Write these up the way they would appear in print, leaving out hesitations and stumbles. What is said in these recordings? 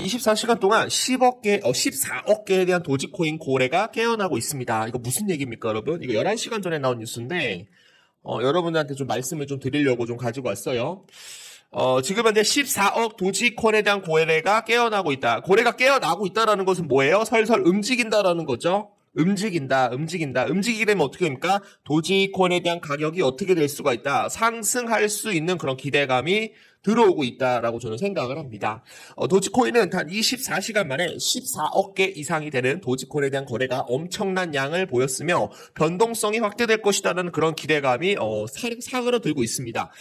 24시간 동안 14억 개에 대한 도지코인 거래가 깨어나고 있습니다. 이거 무슨 얘기입니까, 여러분? 이거 11시간 전에 나온 뉴스인데, 여러분들한테 좀 말씀을 좀 드리려고 좀 가지고 왔어요. 지금 현재 14억 도지코인에 대한 거래가 깨어나고 있다. 거래가 깨어나고 있다라는 것은 뭐예요? 설설 움직인다라는 거죠. 움직이게 되면 어떻게 됩니까? 도지코인에 대한 가격이 어떻게 될 수가 있다. 상승할 수 있는 그런 기대감이 들어오고 있다라고 저는 생각을 합니다. 도지코인은 단 24시간 만에 14억 개 이상이 되는 도지코인에 대한 거래가 엄청난 양을 보였으며 변동성이 확대될 것이라는 그런 기대감이 사그러들고 있습니다.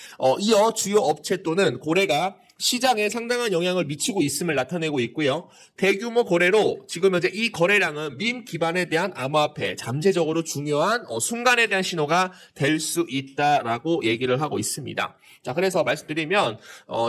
이어 주요 업체 또는 거래가 시장에 상당한 영향을 미치고 있음을 나타내고 있고요. 대규모 거래로 지금 현재 이 거래량은 밈 기반에 대한 암호화폐, 잠재적으로 중요한 순간에 대한 신호가 될 수 있다라고 얘기를 하고 있습니다. 자, 그래서 말씀드리면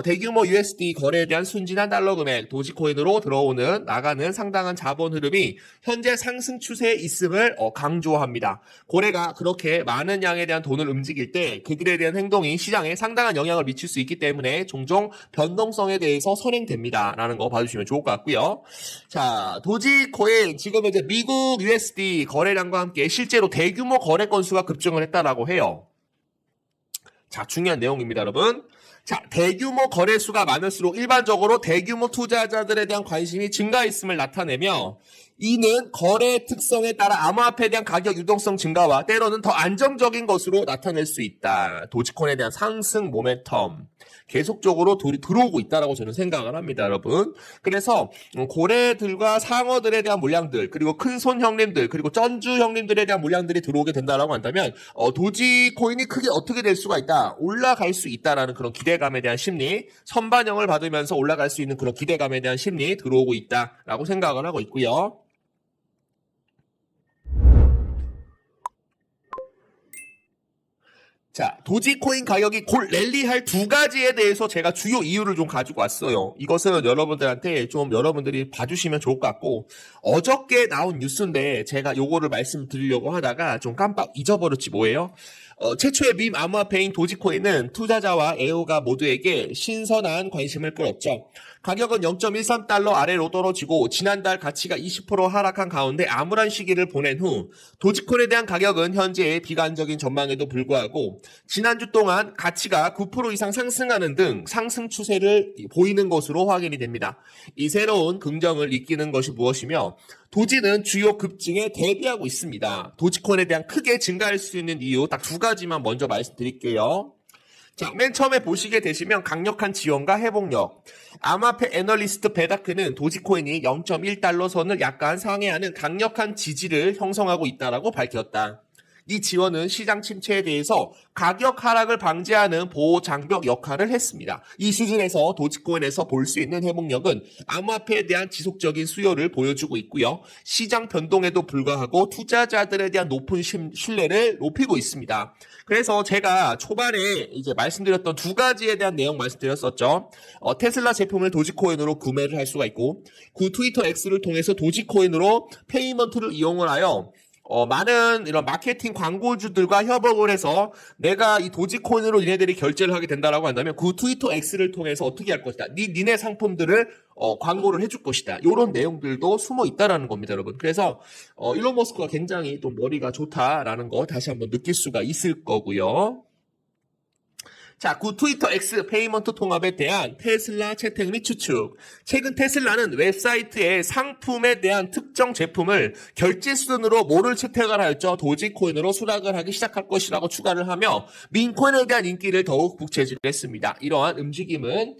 대규모 USD 거래에 대한 순진한 달러 금액, 도지코인으로 들어오는 나가는 상당한 자본 흐름이 현재 상승 추세에 있음을 강조합니다. 거래가 그렇게 많은 양에 대한 돈을 움직일 때 그들에 대한 행동이 시장에 상당한 영향을 미칠 수 있기 때문에 종종 변동성에 대해서 선행됩니다. 라는 거 봐주시면 좋을 것 같고요. 자, 도지코인 지금 이제 미국 USD 거래량과 함께 실제로 대규모 거래 건수가 급증을 했다라고 해요. 자, 중요한 내용입니다, 여러분. 자, 대규모 거래수가 많을수록 일반적으로 대규모 투자자들에 대한 관심이 증가했음을 나타내며 이는 거래 특성에 따라 암호화폐에 대한 가격 유동성 증가와 때로는 더 안정적인 것으로 나타낼 수 있다. 도지코인에 대한 상승 모멘텀 계속적으로 들어오고 있다라고 저는 생각을 합니다, 여러분. 그래서 고래들과 상어들에 대한 물량들, 그리고 큰손 형님들, 그리고 쩐주 형님들에 대한 물량들이 들어오게 된다라고 한다면 도지코인이 크게 어떻게 될 수가 있다, 올라갈 수 있다라는 그런 기대감에 대한 심리, 선반영을 받으면서 올라갈 수 있는 그런 기대감에 대한 심리 들어오고 있다라고 생각을 하고 있고요. 자, 도지코인 가격이 곧 랠리할 두 가지에 대해서 제가 주요 이유를 좀 가지고 왔어요. 이것은 여러분들한테 좀 여러분들이 봐주시면 좋을 것 같고, 어저께 나온 뉴스인데 제가 요거를 말씀드리려고 하다가 좀 깜빡 잊어버렸지 뭐예요. 최초의 밈 암호화폐인 도지코인은 투자자와 애호가 모두에게 신선한 관심을 끌었죠. 가격은 0.13달러 아래로 떨어지고 지난달 가치가 20% 하락한 가운데 암울한 시기를 보낸 후 도지코인에 대한 가격은 현재의 비관적인 전망에도 불구하고 지난주 동안 가치가 9% 이상 상승하는 등 상승 추세를 보이는 것으로 확인이 됩니다. 이 새로운 긍정을 이끄는 것이 무엇이며 도지는 주요 급증에 대비하고 있습니다. 도지코인에 대한 크게 증가할 수 있는 이유 딱 두 가지만 먼저 말씀드릴게요. 자, 맨 처음에 보시게 되시면 강력한 지원과 회복력. 암호화폐 애널리스트 베다크는 도지코인이 0.1달러 선을 약간 상회하는 강력한 지지를 형성하고 있다고 밝혔다. 이 지원은 시장 침체에 대해서 가격 하락을 방지하는 보호 장벽 역할을 했습니다. 이 수준에서 도지코인에서 볼 수 있는 회복력은 암호화폐에 대한 지속적인 수요를 보여주고 있고요. 시장 변동에도 불구하고 투자자들에 대한 높은 신뢰를 높이고 있습니다. 그래서 제가 초반에 이제 말씀드렸던 두 가지에 대한 내용 말씀드렸었죠. 테슬라 제품을 도지코인으로 구매를 할 수가 있고, 그 트위터 X를 통해서 도지코인으로 페이먼트를 이용을 하여 많은 이런 마케팅 광고주들과 협업을 해서 내가 이 도지코인으로 니네들이 결제를 하게 된다라고 한다면 그 트위터 X를 통해서 어떻게 할 것이다. 니네 상품들을 광고를 해줄 것이다. 이런 내용들도 숨어 있다라는 겁니다, 여러분. 그래서 일론 머스크가 굉장히 또 머리가 좋다라는 거 다시 한번 느낄 수가 있을 거고요. 자, 그 트위터 X 페이먼트 통합에 대한 테슬라 채택 및 추측. 최근 테슬라는 웹사이트에 상품에 대한 특정 제품을 결제 수단으로 뭐를 채택을 하였죠? 도지코인으로 수락을 하기 시작할 것이라고 추가를 하며 민코인에 대한 인기를 더욱 북채질했습니다. 이러한 움직임은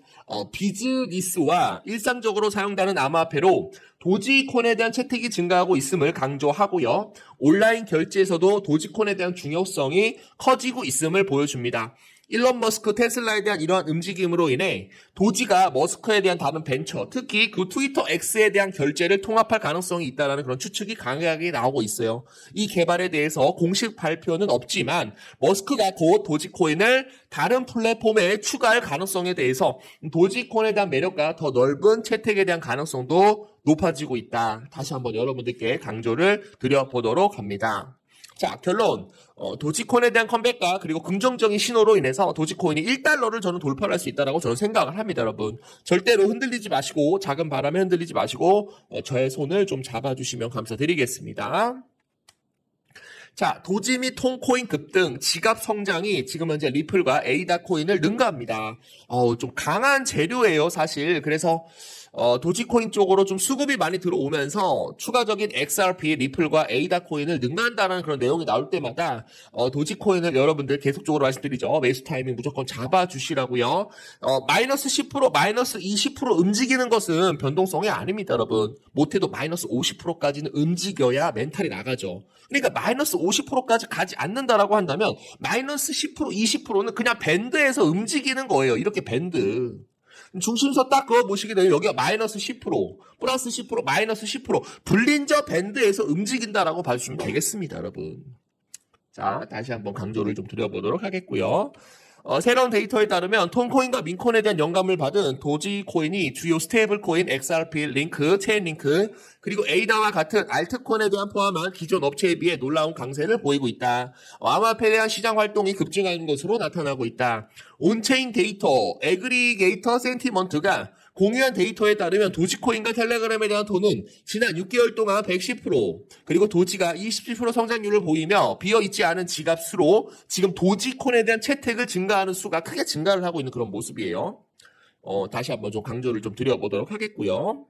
비즈니스와 일상적으로 사용되는 암호화폐로 도지코인에 대한 채택이 증가하고 있음을 강조하고요. 온라인 결제에서도 도지코인에 대한 중요성이 커지고 있음을 보여줍니다. 일론 머스크 테슬라에 대한 이러한 움직임으로 인해 도지가 머스크에 대한 다른 벤처, 특히 그 트위터 X에 대한 결제를 통합할 가능성이 있다는 그런 추측이 강하게 나오고 있어요. 이 개발에 대해서 공식 발표는 없지만 머스크가 곧 도지코인을 다른 플랫폼에 추가할 가능성에 대해서 도지코인에 대한 매력과 더 넓은 채택에 대한 가능성도 높아지고 있다. 다시 한번 여러분들께 강조를 드려보도록 합니다. 자, 결론. 도지코인에 대한 컴백과 그리고 긍정적인 신호로 인해서 도지코인이 1달러를 저는 돌파할 수 있다고 저는 생각을 합니다, 여러분. 절대로 흔들리지 마시고, 작은 바람에 흔들리지 마시고, 저의 손을 좀 잡아주시면 감사드리겠습니다. 자, 도지 및 통코인 급등, 지갑 성장이 지금 현재 리플과 에이다 코인을 능가합니다. 좀 강한 재료예요, 사실. 그래서 도지코인 쪽으로 좀 수급이 많이 들어오면서 추가적인 XRP, 리플과 에이다 코인을 능가한다는 그런 내용이 나올 때마다 도지코인을 여러분들 계속적으로 말씀드리죠. 매수 타이밍 무조건 잡아주시라고요. 마이너스 10%, 마이너스 20% 움직이는 것은 변동성이 아닙니다, 여러분. 못해도 마이너스 50%까지는 움직여야 멘탈이 나가죠. 그러니까 마이너스 50%까지 가지 않는다라고 한다면 마이너스 10%, 20%는 그냥 밴드에서 움직이는 거예요. 이렇게 밴드. 중심서 딱 그거 보시게 되면 여기가 마이너스 10%, 플러스 10%, 마이너스 10%, 불린저 밴드에서 움직인다라고 봐주시면 되겠습니다, 여러분. 자, 다시 한번 강조를 좀 드려보도록 하겠고요. 새로운 데이터에 따르면 톤코인과 민코인에 대한 영감을 받은 도지코인이 주요 스테이블 코인, XRP 링크, 체인 링크, 그리고 에이다와 같은 알트코인에 대한 포함한 기존 업체에 비해 놀라운 강세를 보이고 있다. 암호화폐에 대한 시장 활동이 급증하는 것으로 나타나고 있다. 온체인 데이터, 애그리게이터 센티먼트가 공유한 데이터에 따르면 도지코인과 텔레그램에 대한 톤은 지난 6개월 동안 110%, 그리고 도지가 27% 성장률을 보이며 비어있지 않은 지갑 수로 지금 도지코인에 대한 채택을 증가하는 수가 크게 증가를 하고 있는 그런 모습이에요. 다시 한번 좀 강조를 좀 드려보도록 하겠고요.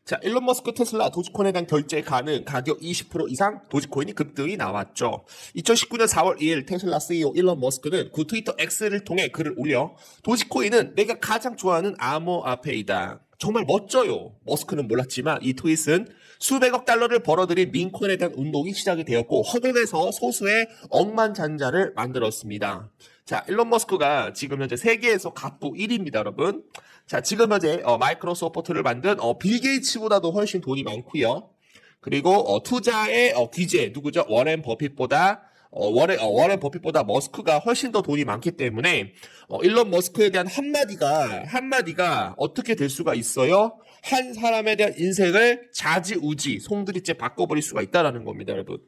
자, 일론 머스크 테슬라 도지코인에 대한 결제 가능, 가격 20% 이상 도지코인이 급등이 나왔죠. 2019년 4월 2일 테슬라 CEO 일론 머스크는 그 트위터 X를 통해 글을 올려 도지코인은 내가 가장 좋아하는 암호화폐이다. 정말 멋져요. 머스크는 몰랐지만 이 트윗은 수백억 달러를 벌어들인 민코인에 대한 운동이 시작이 되었고 허공에서 소수의 억만장자를 만들었습니다. 자, 일론 머스크가 지금 현재 세계에서 갑부 1위입니다, 여러분. 자, 지금 현재 마이크로소프트를 만든 빌 게이츠보다도 훨씬 돈이 많고요. 그리고 투자의 귀재 누구죠? 워렌 버핏보다 워렌 버핏보다 머스크가 훨씬 더 돈이 많기 때문에 일론 머스크에 대한 한마디가 어떻게 될 수가 있어요? 한 사람에 대한 인생을 좌지우지 송두리째 바꿔버릴 수가 있다라는 겁니다, 여러분.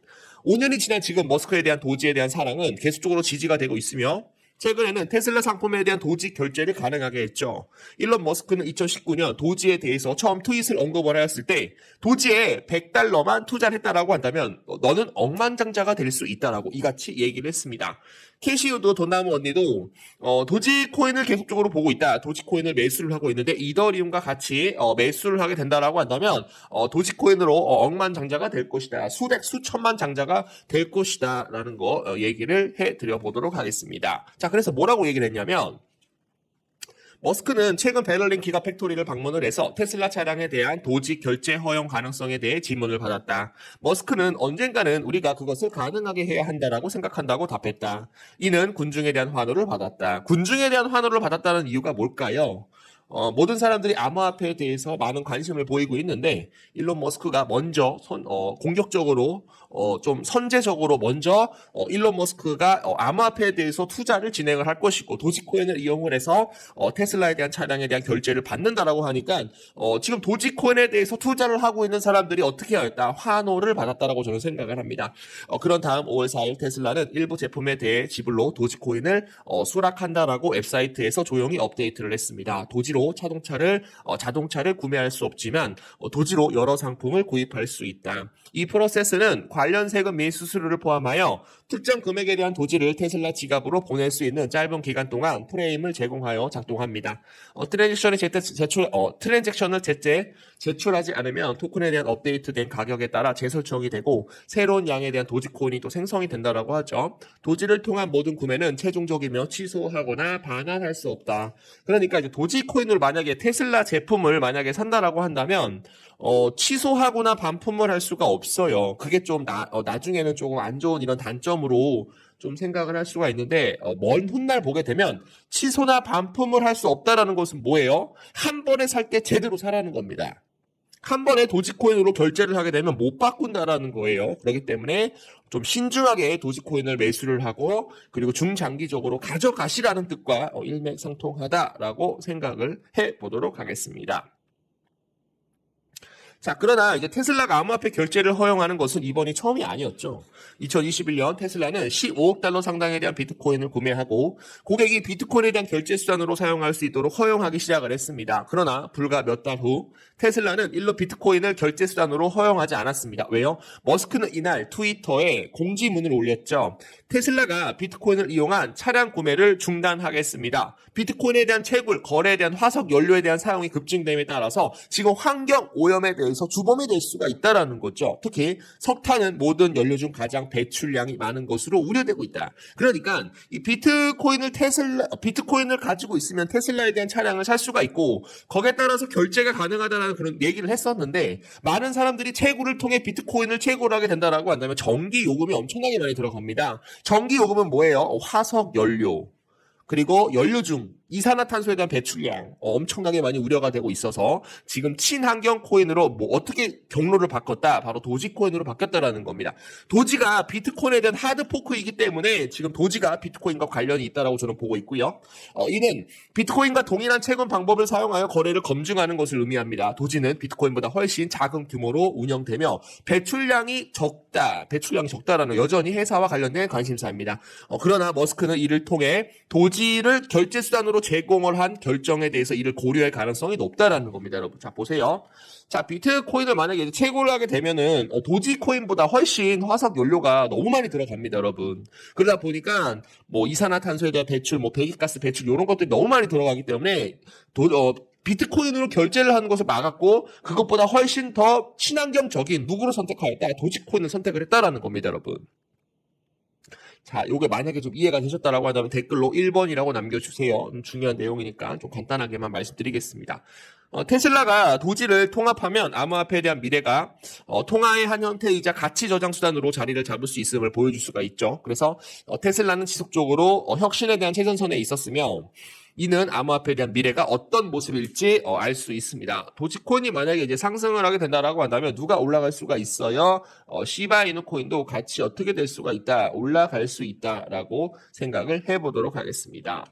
5년이 지난 지금 머스크에 대한 도지에 대한 사랑은 계속적으로 지지가 되고 있으며 최근에는 테슬라 상품에 대한 도지 결제를 가능하게 했죠. 일론 머스크는 2019년 도지에 대해서 처음 트윗을 언급을 하였을 때 도지에 $100만 투자를 했다라고 한다면 너는 억만장자가 될 수 있다라고 이같이 얘기를 했습니다. 캐시우도 돈나무 언니도 도지코인을 계속적으로 보고 있다. 도지코인을 매수를 하고 있는데 이더리움과 같이 매수를 하게 된다라고 한다면 도지코인으로 억만장자가 될 것이다. 수천만 장자가 될 것이다 라는 거 얘기를 해드려 보도록 하겠습니다. 자, 그래서 뭐라고 얘기를 했냐면 머스크는 최근 베를린 기가팩토리를 방문을 해서 테슬라 차량에 대한 도지 결제 허용 가능성에 대해 질문을 받았다. 머스크는 언젠가는 우리가 그것을 가능하게 해야 한다라고 생각한다고 답했다. 이는 군중에 대한 환호를 받았다. 군중에 대한 환호를 받았다는 이유가 뭘까요? 모든 사람들이 암호화폐에 대해서 많은 관심을 보이고 있는데 일론 머스크가 먼저 공격적으로 좀 선제적으로 먼저 일론 머스크가 암호화폐에 대해서 투자를 진행을 할 것이고 도지코인을 이용을 해서 테슬라에 대한 차량에 대한 결제를 받는다라고 하니까 지금 도지코인에 대해서 투자를 하고 있는 사람들이 어떻게 하였다? 환호를 받았다라고 저는 생각을 합니다. 그런 다음 5월 4일 테슬라는 일부 제품에 대해 지불로 도지코인을 수락한다라고 웹사이트에서 조용히 업데이트를 했습니다. 도지로 자동차를 구매할 수 없지만 도지로 여러 상품을 구입할 수 있다. 이 프로세스는 관련 세금 및 수수료를 포함하여 특정 금액에 대한 도지를 테슬라 지갑으로 보낼 수 있는 짧은 기간 동안 프레임을 제공하여 작동합니다. 트랜잭션을 제출하지 않으면 토큰에 대한 업데이트된 가격에 따라 재설정이 되고 새로운 양에 대한 도지코인이 또 생성이 된다라고 하죠. 도지를 통한 모든 구매는 최종적이며 취소하거나 반환할 수 없다. 그러니까 이제 도지코인을 만약에 테슬라 제품을 만약에 산다라고 한다면 취소하거나 반품을 할 수가 없어요. 그게 좀 나중에는 조금 안 좋은 이런 단점으로 좀 생각을 할 수가 있는데 먼 훗날 보게 되면 취소나 반품을 할 수 없다라는 것은 뭐예요? 한 번에 살 때 제대로 사라는 겁니다. 한 번에 도지코인으로 결제를 하게 되면 못 바꾼다라는 거예요. 그렇기 때문에 좀 신중하게 도지코인을 매수를 하고 그리고 중장기적으로 가져가시라는 뜻과 일맥상통하다라고 생각을 해보도록 하겠습니다. 자, 그러나 이제 테슬라가 암호화폐 결제를 허용하는 것은 이번이 처음이 아니었죠. 2021년 테슬라는 15억 달러 상당에 대한 비트코인을 구매하고 고객이 비트코인에 대한 결제 수단으로 사용할 수 있도록 허용하기 시작을 했습니다. 그러나 불과 몇 달 후 테슬라는 일로 비트코인을 결제 수단으로 허용하지 않았습니다. 왜요? 머스크는 이날 트위터에 공지문을 올렸죠. 테슬라가 비트코인을 이용한 차량 구매를 중단하겠습니다. 비트코인에 대한 채굴, 거래에 대한 화석 연료에 대한 사용이 급증됨에 따라서 지금 환경 오염에 대해서 주범이 될 수가 있다라는 거죠. 특히 석탄은 모든 연료 중 가장 배출량이 많은 것으로 우려되고 있다. 그러니까 이 비트코인을 가지고 있으면 테슬라에 대한 차량을 살 수가 있고 거기에 따라서 결제가 가능하다는 그런 얘기를 했었는데 많은 사람들이 채굴을 통해 비트코인을 채굴하게 된다라고 한다면 전기 요금이 엄청나게 많이 들어갑니다. 전기 요금은 뭐예요? 화석 연료. 그리고 연료 중 이산화탄소에 대한 배출량 엄청나게 많이 우려가 되고 있어서 지금 친환경 코인으로 뭐 어떻게 경로를 바꿨다? 바로 도지코인으로 바뀌었다라는 겁니다. 도지가 비트코인에 대한 하드포크이기 때문에 지금 도지가 비트코인과 관련이 있다라고 저는 보고 있고요. 이는 비트코인과 동일한 채굴 방법을 사용하여 거래를 검증하는 것을 의미합니다. 도지는 비트코인보다 훨씬 작은 규모로 운영되며 배출량이 적다라는 여전히 회사와 관련된 관심사입니다. 그러나 머스크는 이를 통해 도지를 결제 수단으로 제공을 한 결정에 대해서 이를 고려할 가능성이 높다라는 겁니다, 여러분. 자, 보세요. 자, 비트코인을 만약에 채굴을 하게 되면은 도지코인보다 훨씬 화석 연료가 너무 많이 들어갑니다, 여러분. 그러다 보니까 뭐 이산화탄소에 대한 배출, 뭐 배기가스 배출 이런 것들이 너무 많이 들어가기 때문에 비트코인으로 결제를 하는 것을 막았고 그것보다 훨씬 더 친환경적인 누구를 선택하였다? 도지코인을 선택을 했다라는 겁니다, 여러분. 자, 요게 만약에 좀 이해가 되셨다라고 한다면 댓글로 1번이라고 남겨주세요. 중요한 내용이니까 좀 간단하게만 말씀드리겠습니다. 테슬라가 도지를 통합하면 암호화폐에 대한 미래가 통화의 한 형태이자 가치 저장 수단으로 자리를 잡을 수 있음을 보여줄 수가 있죠. 그래서 테슬라는 지속적으로 혁신에 대한 최전선에 있었으며 이는 암호화폐에 대한 미래가 어떤 모습일지 알 수 있습니다. 도지코인이 만약에 이제 상승을 하게 된다라고 한다면 누가 올라갈 수가 있어요? 시바이누 코인도 같이 어떻게 될 수가 있다, 올라갈 수 있다라고 생각을 해보도록 하겠습니다.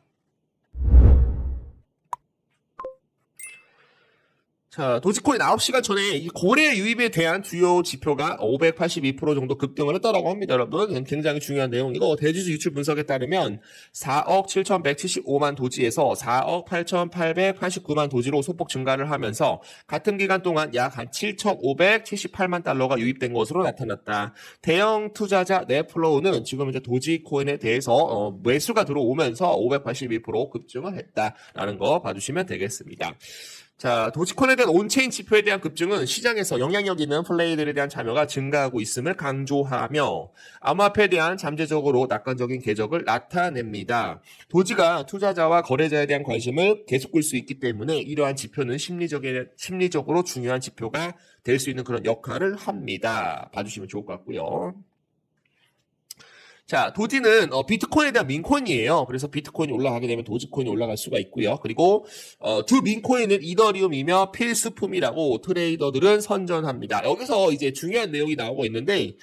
자, 도지코인 9시간 전에 이 거래 유입에 대한 주요 지표가 582% 정도 급등을 했다라고 합니다, 여러분. 굉장히 중요한 내용이고, 대주주 유출 분석에 따르면 4억 7,175만 도지에서 4억 8,889만 도지로 소폭 증가를 하면서 같은 기간 동안 약 한 7,578만 달러가 유입된 것으로 나타났다. 대형 투자자 넷플로우는 지금 이제 도지코인에 대해서 매수가 들어오면서 582% 급증을 했다라는 거 봐주시면 되겠습니다. 자, 도지코인에 대한 온체인 지표에 대한 급증은 시장에서 영향력 있는 플레이들에 대한 참여가 증가하고 있음을 강조하며 암호화폐에 대한 잠재적으로 낙관적인 궤적을 나타냅니다. 도지가 투자자와 거래자에 대한 관심을 계속 끌 수 있기 때문에 이러한 지표는 심리적으로 중요한 지표가 될 수 있는 그런 역할을 합니다. 봐주시면 좋을 것 같고요. 자, 도지는 비트코인에 대한 민코인이에요. 그래서 비트코인이 올라가게 되면 도지코인이 올라갈 수가 있고요. 그리고 두 민코인은 이더리움이며 필수품이라고 트레이더들은 선전합니다. 여기서 이제 중요한 내용이 나오고 있는데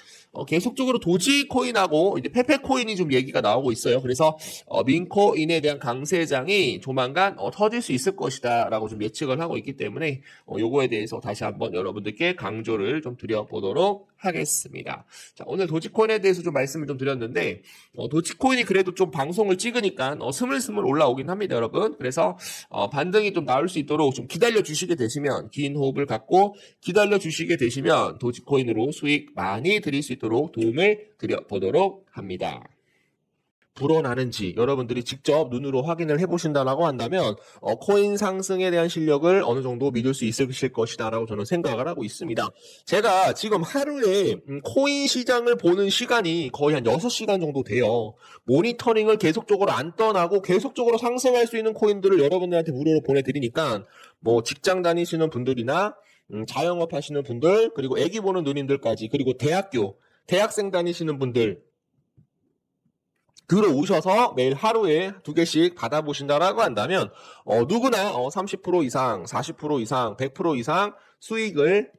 계속적으로 도지코인하고 이제 페페코인이 좀 얘기가 나오고 있어요. 그래서 민코인에 대한 강세장이 조만간 터질 수 있을 것이다라고 좀 예측을 하고 있기 때문에 요거에 대해서 다시 한번 여러분들께 강조를 좀 드려보도록 하겠습니다. 자, 오늘 도지코인에 대해서 좀 말씀을 좀 드렸는데 도지코인이 그래도 좀 방송을 찍으니까 스물스물 올라오긴 합니다, 여러분. 그래서 반등이 좀 나올 수 있도록 좀 기다려 주시게 되시면, 긴 호흡을 갖고 기다려 주시게 되시면 도지코인으로 수익 많이 드릴 수 있도록 도움을 드려보도록 합니다. 불어나는지 여러분들이 직접 눈으로 확인을 해보신다라고 한다면 코인 상승에 대한 실력을 어느 정도 믿을 수 있으실 것이다 라고 저는 생각을 하고 있습니다. 제가 지금 하루에 코인 시장을 보는 시간이 거의 한 6시간 정도 돼요. 모니터링을 계속적으로 안 떠나고 계속적으로 상승할 수 있는 코인들을 여러분들한테 무료로 보내드리니까 뭐 직장 다니시는 분들이나 자영업 하시는 분들, 그리고 애기 보는 누님들까지, 그리고 대학생 다니시는 분들 들어오셔서 매일 하루에 2개씩 받아보신다라고 한다면 누구나 30% 이상, 40% 이상, 100% 이상 수익을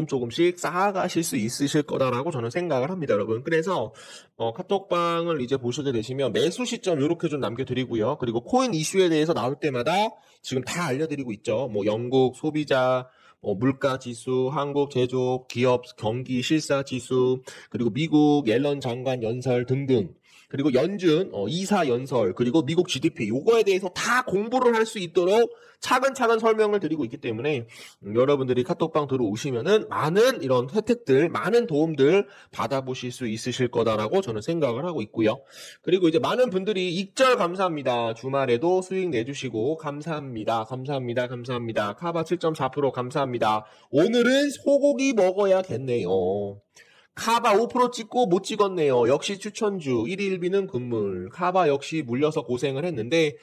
조금씩 쌓아가실 수 있으실 거다라고 저는 생각을 합니다, 여러분. 그래서 카톡방을 이제 보시게 되시면 매수 시점 이렇게 좀 남겨드리고요. 그리고 코인 이슈에 대해서 나올 때마다 지금 다 알려드리고 있죠. 뭐 영국 소비자 물가 지수, 한국 제조업 기업 경기 실사 지수, 그리고 미국 옐런 장관 연설 등등. 그리고 연준, 이사 연설, 그리고 미국 GDP, 요거에 대해서 다 공부를 할 수 있도록 차근차근 설명을 드리고 있기 때문에 여러분들이 카톡방 들어오시면은 많은 이런 혜택들, 많은 도움들 받아보실 수 있으실 거다라고 저는 생각을 하고 있고요. 그리고 이제 많은 분들이 익절 감사합니다. 주말에도 수익 내주시고 감사합니다. 감사합니다. 감사합니다. 카바 7.4% 감사합니다. 오늘은 소고기 먹어야겠네요. 카바 5% 찍고 못 찍었네요. 역시 추천주 1위 1비는 금물. 카바 역시 물려서 고생을 했는데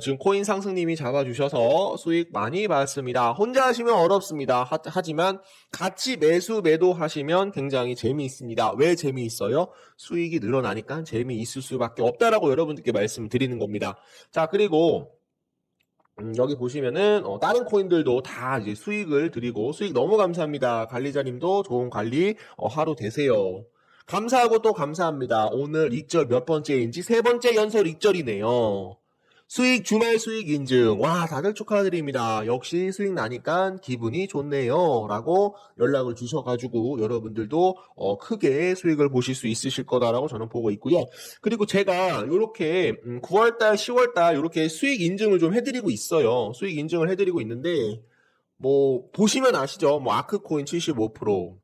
지금 코인 상승님이 잡아주셔서 수익 많이 받습니다. 혼자 하시면 어렵습니다. 하지만 같이 매수 매도하시면 굉장히 재미있습니다. 왜 재미있어요? 수익이 늘어나니까 재미있을 수밖에 없다라고 여러분들께 말씀드리는 겁니다. 자, 그리고 여기 보시면은 다른 코인들도 다 이제 수익을 드리고 수익 너무 감사합니다. 관리자님도 좋은 관리 하루 되세요. 감사하고 또 감사합니다. 오늘 익절 몇 번째인지 세 번째 연설 익절이네요. 수익 주말 수익 인증. 와, 다들 축하드립니다. 역시 수익 나니까 기분이 좋네요. 라고 연락을 주셔가지고 여러분들도 크게 수익을 보실 수 있으실 거다라고 저는 보고 있고요. 그리고 제가 이렇게 9월달, 10월달 이렇게 수익 인증을 좀 해드리고 있어요. 수익 인증을 해드리고 있는데 뭐 보시면 아시죠? 뭐 아크코인 75%,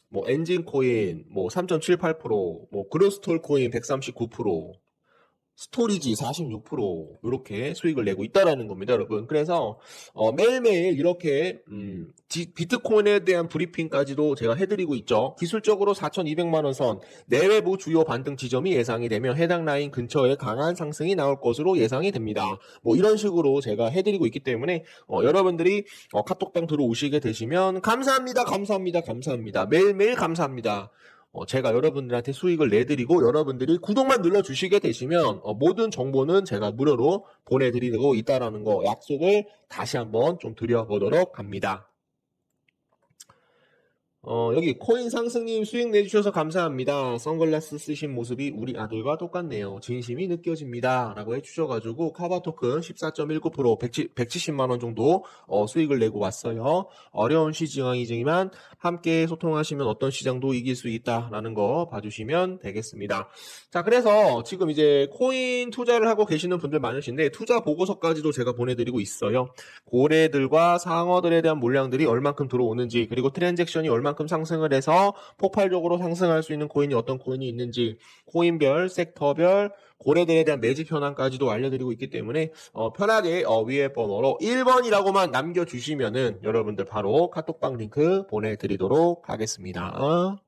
뭐 엔진코인 뭐 3.78%, 뭐 그로스톨 코인 139%, 스토리지 46% 이렇게 수익을 내고 있다라는 겁니다, 여러분. 그래서 매일매일 이렇게 비트코인에 대한 브리핑까지도 제가 해드리고 있죠. 기술적으로 4,200만 원 선 내외부 주요 반등 지점이 예상이 되면 해당 라인 근처에 강한 상승이 나올 것으로 예상이 됩니다. 뭐 이런 식으로 제가 해드리고 있기 때문에 여러분들이 카톡방 들어오시게 되시면 감사합니다, 감사합니다, 감사합니다. 매일매일 감사합니다. 제가 여러분들한테 수익을 내드리고 여러분들이 구독만 눌러주시게 되시면 모든 정보는 제가 무료로 보내드리고 있다라는 거 약속을 다시 한번 좀 드려보도록 합니다. 여기 코인 상승님 수익 내주셔서 감사합니다. 선글라스 쓰신 모습이 우리 아들과 똑같네요. 진심이 느껴집니다. 라고 해주셔가지고 카바토큰 14.19% 170만원 정도 수익을 내고 왔어요. 어려운 시장이지만 함께 소통하시면 어떤 시장도 이길 수 있다라는 거 봐주시면 되겠습니다. 자, 그래서 지금 이제 코인 투자를 하고 계시는 분들 많으신데 투자 보고서까지도 제가 보내드리고 있어요. 고래들과 상어들에 대한 물량들이 얼만큼 들어오는지, 그리고 트랜잭션이 얼만큼 상승을 해서 폭발적으로 상승할 수 있는 코인이 어떤 코인이 있는지, 코인별, 섹터별, 고래들에 대한 매집 현황까지도 알려드리고 있기 때문에 편하게 위에 번호로 1번이라고만 남겨주시면은 여러분들 바로 카톡방 링크 보내드리도록 하겠습니다.